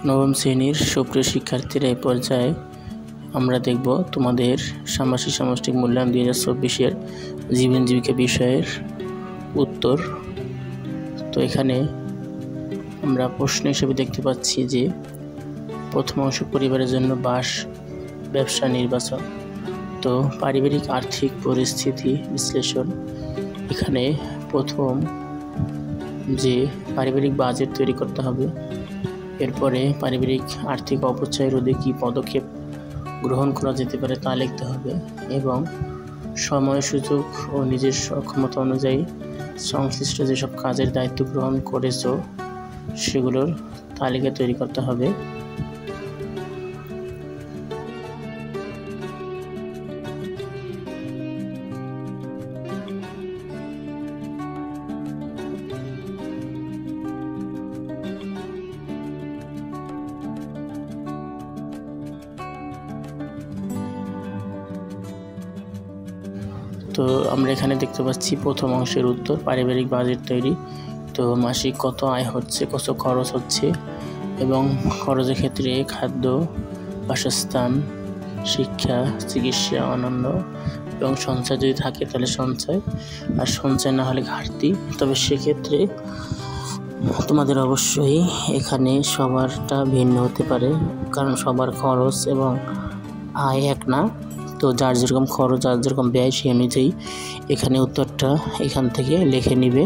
নবম শ্রেণীর সুপ্রিয় শিক্ষার্থীরা, এই পর্যায়ে আমরা দেখব তোমাদের ষান্মাসিক সামষ্টিক মূল্যায়ন 2024-এর জীবন জীবিকা বিষয়ের উত্তর। তো এখানে আমরা প্রশ্ন হিসেবে দেখতে পাচ্ছি যে প্রথম অংশ পরিবারের জন্য বাস ব্যবসা নির্বাচন। তো পারিবারিক আর্থিক পরিস্থিতি বিশ্লেষণ। এখানে প্রথম যে পারিবারিক বাজেট তৈরি করতে হবে, এরপরে পারিবারিক আর্থিক অপচয় রোধে কী পদক্ষেপ গ্রহণ করা যেতে পারে তা লিখতে হবে এবং সময় সুযোগ ও নিজের সক্ষমতা অনুযায়ী সংশ্লিষ্ট যেসব কাজের দায়িত্ব গ্রহণ করেছো সেগুলোর তালিকা তৈরি করতে হবে। তো আমরা এখানে দেখতে পাচ্ছি প্রথম অংশের উত্তর, পারিবারিক বাজেট তৈরি। তো মাসিক কত আয় হচ্ছে, কত খরচ হচ্ছে এবং খরচের ক্ষেত্রে খাদ্য, বাসস্থান, শিক্ষা, চিকিৎসা, অন্যান্য এবং সঞ্চয় যদি থাকে তাহলে সঞ্চয়, আর সঞ্চয় না হলে ঘাটতি। তবে সেক্ষেত্রে তোমাদের অবশ্যই এখানে সবারটা ভিন্ন হতে পারে, কারণ সবার খরচ এবং আয় এক না। তো যার যেরকম খরচ, যার যেরকম ব্যয়, সেই অনুযায়ী এখানে উত্তরটা এখান থেকে লিখে নিবে।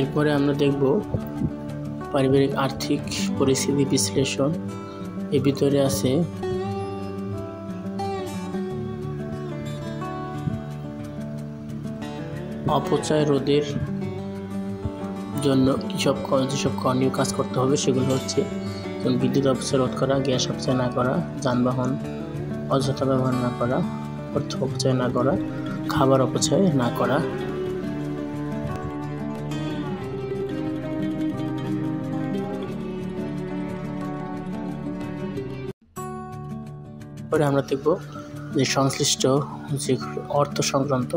এরপরে আমরা দেখব পারিবারিক আর্থিক পরিস্থিতি বিশ্লেষণ। এর ভিতরে আছে অপচয় রোধের জন্য যেসব করণীয় কাজ করতে হবে সেগুলো হচ্ছে বিদ্যুৎ অপচয় রোধ করা, গ্যাস অপচয় না করা, যানবাহন অযথা ব্যবহার না করা, অর্থ অপচয় না করা, খাবার অপচয় না করা। পরে আমরা দেখব যে সংশ্লিষ্ট যে অর্থ সংক্রান্ত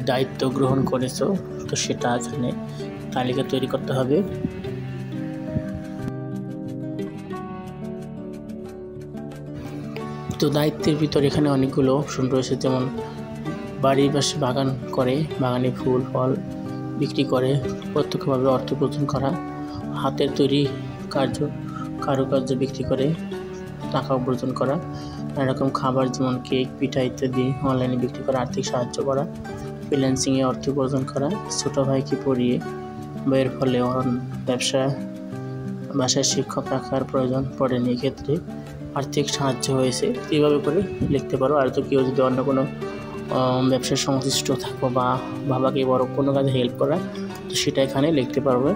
দায়িত্ব গ্রহণ করেছো, তো সেটা এখানে তালিকা তৈরি করতে হবে। তো দায়িত্বের ভিতর এখানে অনেকগুলো অপশন রয়েছে, যেমন বাড়ির পাশে বাগান করে, বাগানে ফুল ফল বিক্রি করে প্রত্যক্ষভাবে অর্থ উপার্জন করা, হাতের তৈরি কারুকার্য বিক্রি করে টাকা উপার্জন করা, এরকম খাবার যেমন কেক, পিঠা ইত্যাদি অনলাইনে বিক্রি করা, আর্থিক সাহায্য করা, ফ্রিল্যান্সিংয়ে অর্থ উপার্জন করা, ছোটো ভাইকে পড়িয়ে বা এর ফলে বাসায় শিক্ষক রাখার প্রয়োজন পড়েনি, এক্ষেত্রে আর্থিক সাহায্য হয়েছে। এইভাবে করে লিখতে পারো। আর তো কেউ যদি অন্য কোনো ব্যবসার সংশ্লিষ্ট থাকো বা বাবাকে বড় কোনো কাজে হেল্প করা, তো সেটা এখানে লিখতে পারবে।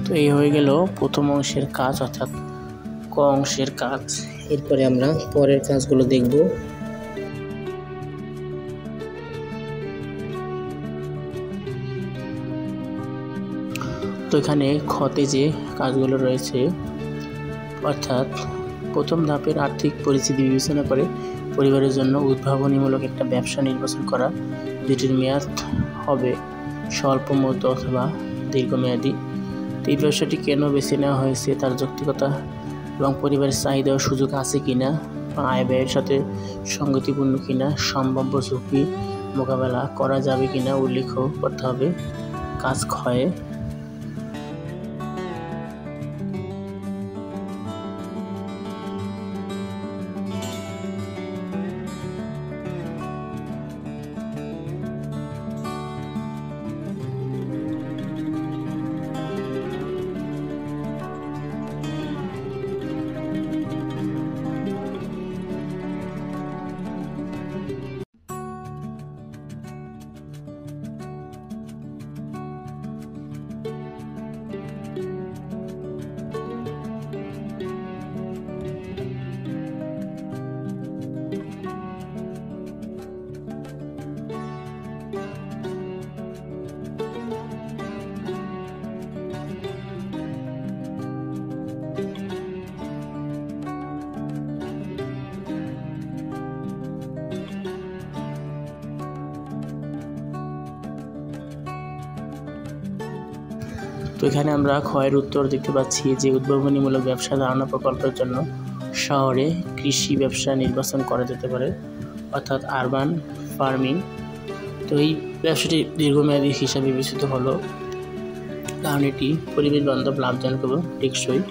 তো এই হয়ে গেল প্রথম অংশের কাজ, অর্থাৎ ক অংশের কাজ। এরপরে আমরা পরের কাজগুলো দেখব। তো এখানে খতে যে কাজগুলো রয়েছে, অর্থাৎ প্রথম ধাপের আর্থিক পরিস্থিতি বিবেচনা করে পরিবারের জন্য উদ্ভাবনীমূলক একটা ব্যবসা নির্বাচন করা, যেটির মেয়াদ হবে স্বল্প মেয়াদী অথবা দীর্ঘমেয়াদী। এই ব্যবসাটি কেন বেছে নেওয়া হয়েছে, তার যৌক্তিকতা এবং পরিবারের চাহিদা ও সুযোগ আছে কিনা, আয় ব্যয়ের সাথে সঙ্গতিপূর্ণ কিনা, সম্ভাব্য ঝুঁকি মোকাবেলা করা যাবে কিনা উল্লেখ করতে হবে। কাজ ক্ষয়ে তো এখানে আমরা ক্ষয়ের উত্তর দেখতে পাচ্ছি যে উদ্ভাবনীমূলক ব্যবসা ধারণা প্রকল্পের জন্য শহরে কৃষি ব্যবসা নির্বাচন করা যেতে পারে, অর্থাৎ আরবান ফার্মিং। তো এই ব্যবসাটি দীর্ঘমেয়াদী হিসাবে বিবেচিত হলো, কারণ এটি পরিবেশ বান্ধব, লাভজনক এবং টেকসই।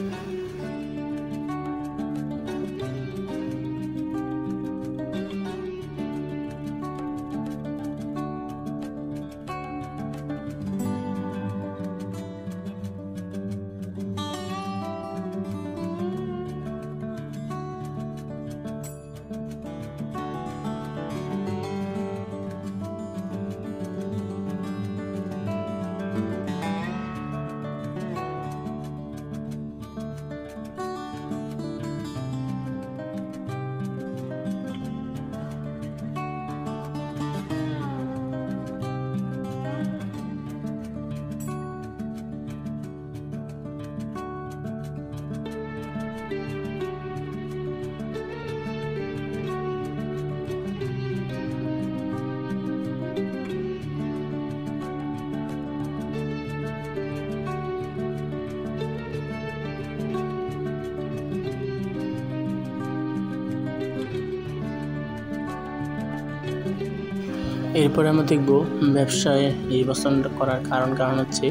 এরপরে আমরা দেখব ব্যবসায় নির্বাচন করার কারণ হচ্ছে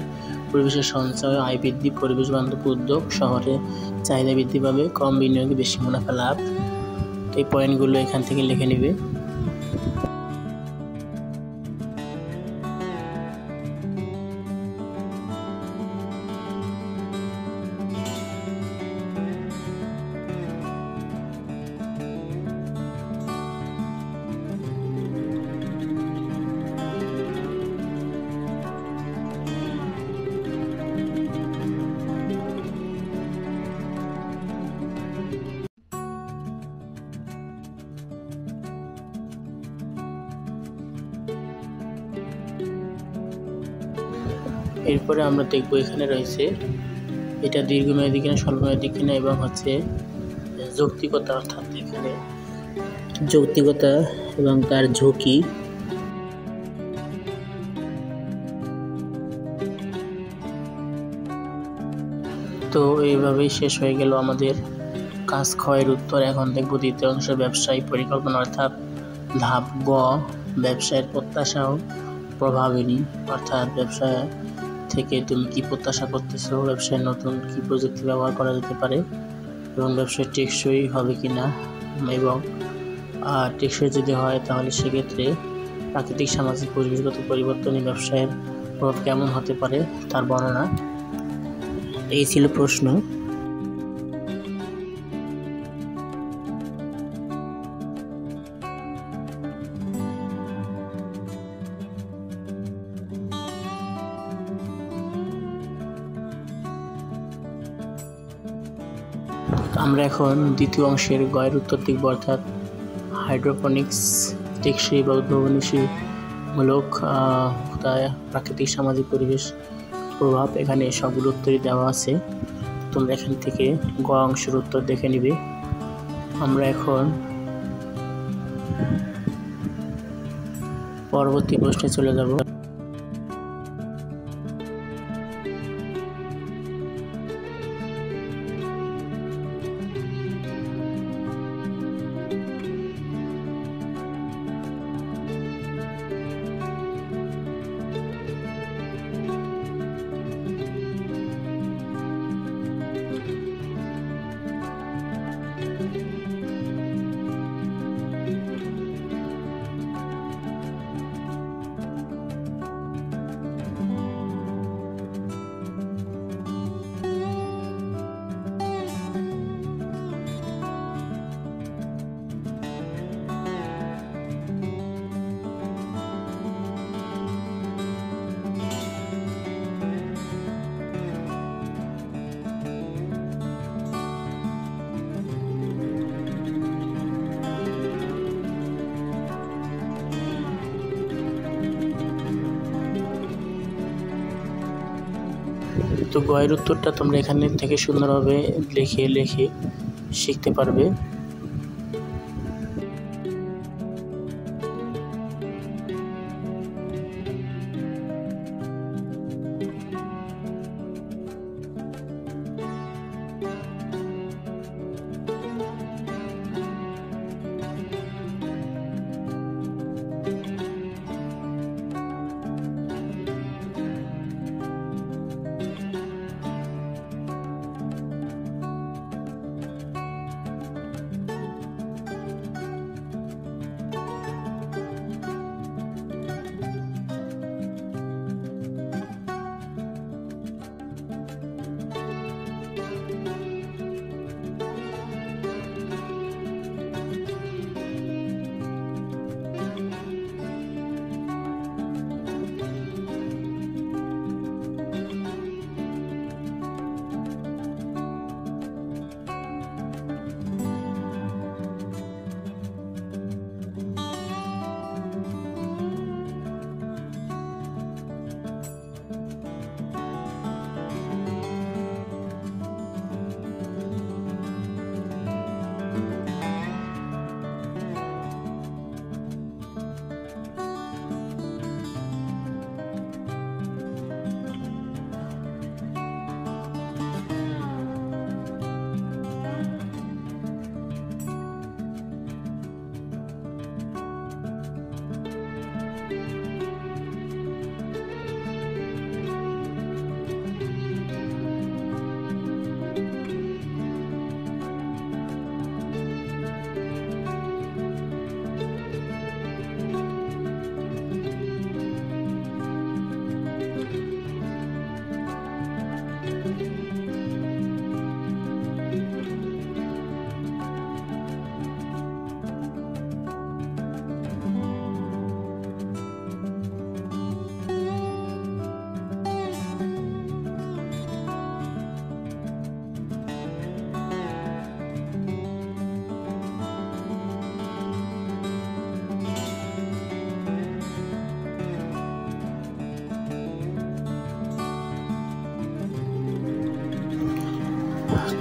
পরিবেশের সঞ্চয়, আয় বৃদ্ধি, পরিবেশ বান্ধব উদ্যোগ, শহরে চাহিদা বৃদ্ধি পাবে, কম বিনিয়োগে বেশি মুনাফা লাভ। তো এই পয়েন্টগুলো এখান থেকে লিখে নেবে। এরপরে আমরা দেখব এখানে রয়েছে এটা দীর্ঘমেয়াদী কিনা, স্বল্পমেয়াদী কিনা, এবং হচ্ছে যৌক্তিকতা, অর্থাৎ এখানে যৌক্তিকতা এবং তার ঝুঁকি। তো এইভাবেই শেষ হয়ে গেল আমাদের কাজ ক্ষয়ের উত্তর। এখন দেখব দ্বিতীয় অংশ, ব্যবসায়ী পরিকল্পনা, অর্থাৎ ধাপ গ, ব্যবসায়ের প্রত্যাশা ও প্রভাবিনী, অর্থাৎ ব্যবসা থেকে তুমি কি প্রত্যাশা করতেছো, ব্যবসায় নতুন কি প্রযুক্তি ব্যবহার করা যেতে পারে, এবং ব্যবসায় টেকসই হবে কিনা, এবং টেকসই যদি হয় তাহলে সেক্ষেত্রে প্রাকৃতিক, সামাজিক, পরিবেশগত পরিবর্তনে ব্যবসায়ের প্রভাব কেমন হতে পারে তার বর্ণনা। এই ছিল প্রশ্ন। আমরা এখন দ্বিতীয় অংশের গয়ের উত্তর দেখব, অর্থাৎ হাইড্রোপনিক্স, টেকসই বা উদ্ভাবনীমূলক প্রাকৃতিক, সামাজিক, পরিবেশ প্রভাব। এখানে সবগুলো উত্তরই দেওয়া আছে, তোমরা এখান থেকে গ অংশের উত্তর দেখে নিবে। আমরা এখন পরবর্তী প্রশ্নে চলে যাব। তো গয়ের উত্তরটা তোমরা এখানে থেকে সুন্দরভাবে লিখে শিখতে পারবে।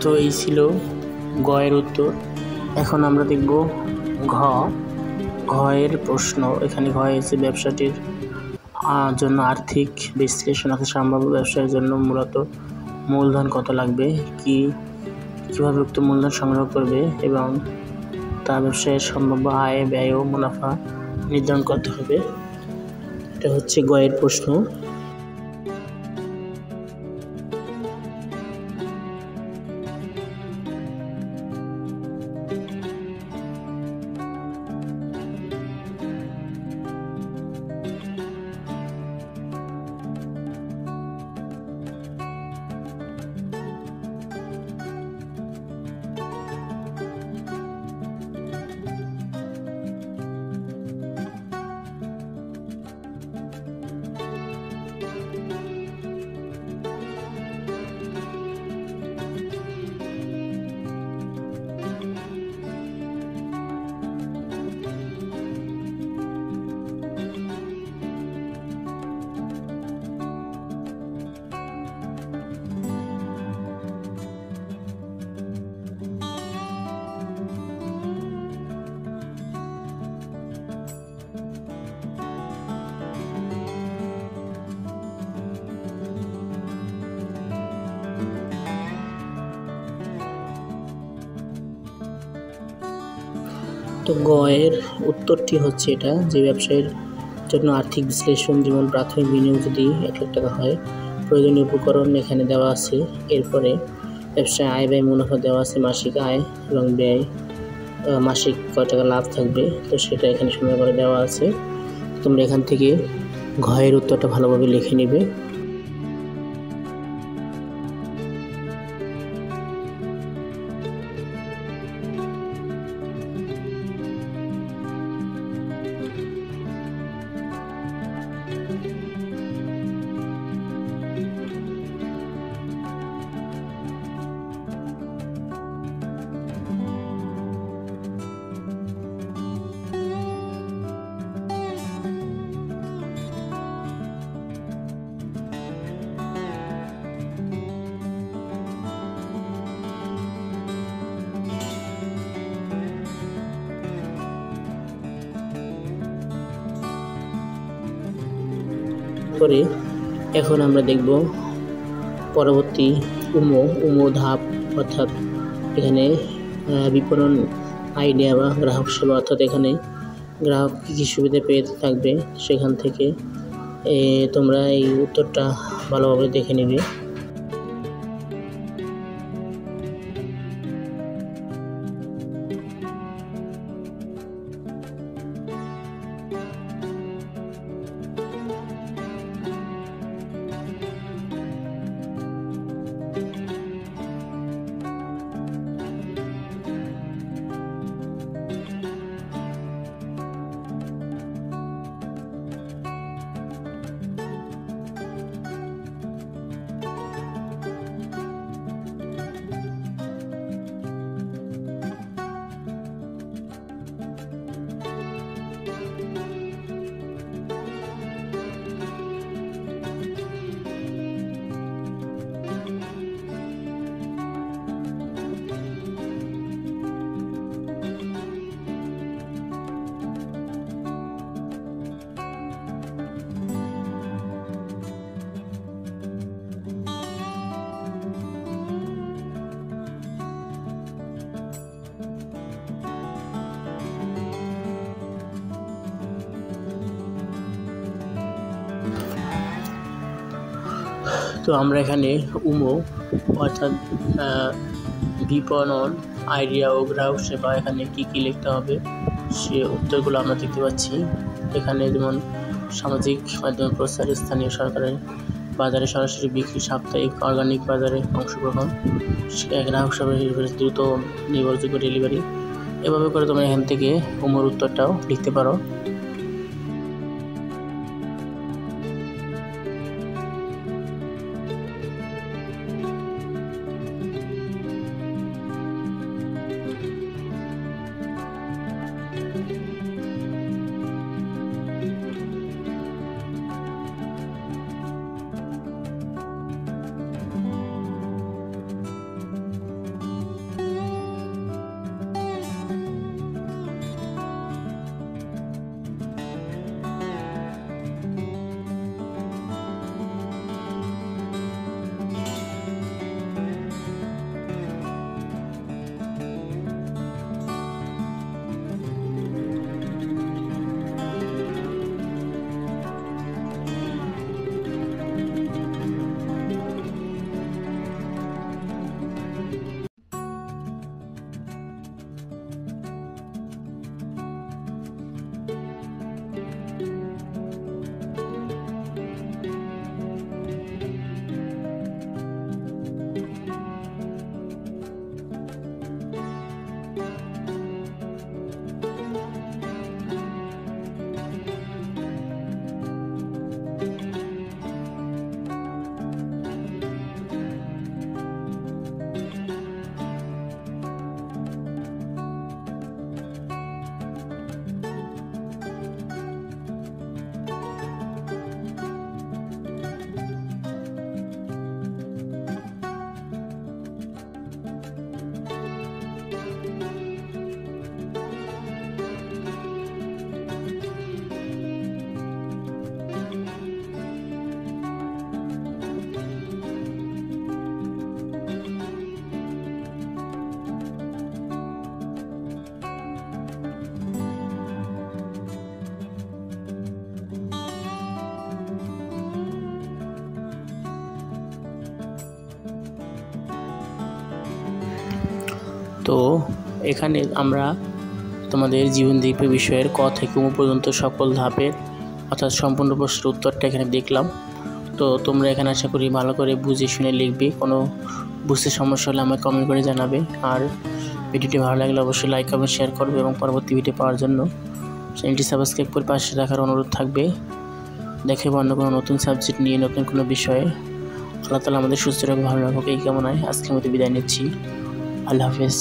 তো এই ছিল গ এর উত্তর। এখন আমরা দেখব ঘ। ঘ এর প্রশ্ন। এখানে ঘ এসে ব্যবসাটির জন্য আর্থিক বিশ্লেষণ অর্থাৎ সম্ভাব্য ব্যবসায়ের জন্য মূলত মূলধন কত লাগবে, কীভাবে উক্ত মূলধন সংগ্রহ করবে এবং তা ব্যবসায়ের সম্ভাব্য আয়, ব্যয় ও মুনাফা নির্ধারণ করতে হবে। এটা হচ্ছে গ এর প্রশ্ন। তো গ এর উত্তরটি হচ্ছে এটা, যে ব্যবসায়ের জন্য আর্থিক বিশ্লেষণ, যেমন প্রাথমিক বিনিয়োগ যদি 1 লাখ টাকা হয়, প্রয়োজনীয় উপকরণ এখানে দেওয়া আছে। এরপরে ব্যবসায় আয়, ব্যয়, মুনাফা দেওয়া আছে, মাসিক আয় এবং ব্যয়, মাসিক কয় টাকা লাভ থাকবে, তো সেটা এখানে সুন্দর করে দেওয়া আছে। তোমরা এখান থেকে ঘ এর উত্তরটা ভালোভাবে লিখে নিবে। পরে এখন আমরা দেখব পরবর্তী উমো ধাপ, অর্থাৎ এখানে বিপণন আইডিয়া বা গ্রাহক সেবা, অর্থাৎ এখানে গ্রাহক কী কী সুবিধা পেয়ে থাকবে, সেখান থেকে তোমরা এই উত্তরটা ভালোভাবে দেখে নেবে। তো আমরা এখানে উমো অর্থাৎ বিপণন আইডিয়া ও গ্রাহক সেবা এখানে কী কী লিখতে হবে সে উত্তরগুলো আমরা দেখতে পাচ্ছি। এখানে যেমন সামাজিক মাধ্যমে প্রচার, স্থানীয় সরকারের বাজারে সরাসরি বিক্রি, সাপ্তাহিক অর্গানিক বাজারে অংশগ্রহণ, গ্রাহক সেবা দ্রুত নির্ভরযোগ্য ডেলিভারি। এভাবে করে তোমরা এখান থেকে উমোর উত্তরটাও লিখতে পারো। তো এখানে আমরা তোমাদের জীবন জীবিকা বিষয়ের ক থেকে ম পর্যন্ত সকল ধাপের অর্থাৎ সম্পূর্ণ প্রশ্নের উত্তরটা এখানে দেখলাম। তো তোমরা এখানে আশা করি ভালো করে বুঝে শুনে লিখবে। কোনো বুঝতে সমস্যা হলে আমাকে কমেন্ট করে জানাবে। আর ভিডিওটি ভালো লাগলে অবশ্যই লাইক কমেন্ট শেয়ার করবে এবং পরবর্তী ভিডিও পাওয়ার জন্য চ্যানেলটি সাবস্ক্রাইব করে পাশে রাখার অনুরোধ থাকবে। দেখে অন্য কোনো নতুন সাবজেক্ট নিয়ে নতুন কোনো বিষয়ে। আল্লাহ তাআলা আমাদের সুস্থ রাখুক, ভালো রাখুক এই কামনায় আজকের মতো বিদায় নিচ্ছি। আল্লাহ হাফেজ।